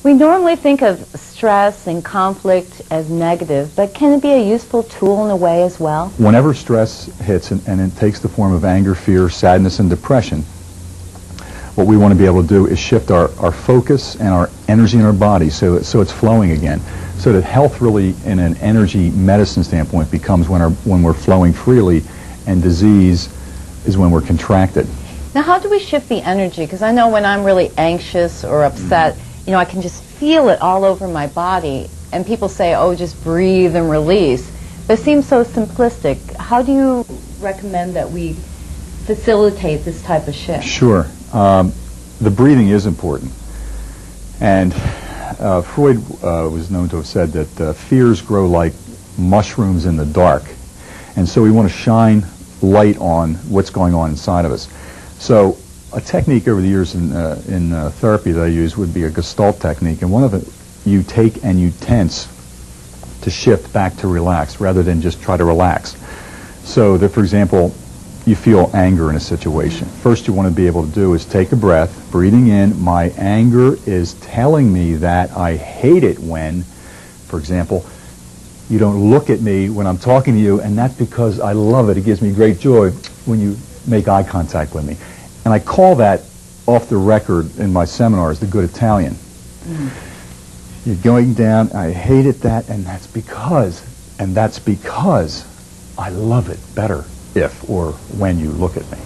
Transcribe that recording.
We normally think of stress and conflict as negative, but can it be a useful tool in a way as well? Whenever stress hits and it takes the form of anger, fear, sadness, and depression, what we want to be able to do is shift our focus and our energy in our body so it's flowing again. So that health really, in an energy medicine standpoint, becomes when we're flowing freely, and disease is when we're contracted. Now, how do we shift the energy? Because I know when I'm really anxious or upset, you know, I can just feel it all over my body. And people say, oh, just breathe and release. But it seems so simplistic. How do you recommend that we facilitate this type of shift? Sure. The breathing is important. And Freud was known to have said that fears grow like mushrooms in the dark. And so we want to shine light on what's going on inside of us. So a technique over the years in therapy that I use would be a Gestalt technique. And one of it, you take and you tense to shift back to relax rather than just try to relax. So that, for example, you feel anger in a situation. First you want to be able to do is take a breath, breathing in, my anger is telling me that I hate it when, for example, you don't look at me when I'm talking to you, and that's because I love it. It gives me great joy when you make eye contact with me. And I call that, off the record in my seminars, the good Italian. You're going down, I hated that, and that's because I love it better if or when you look at me.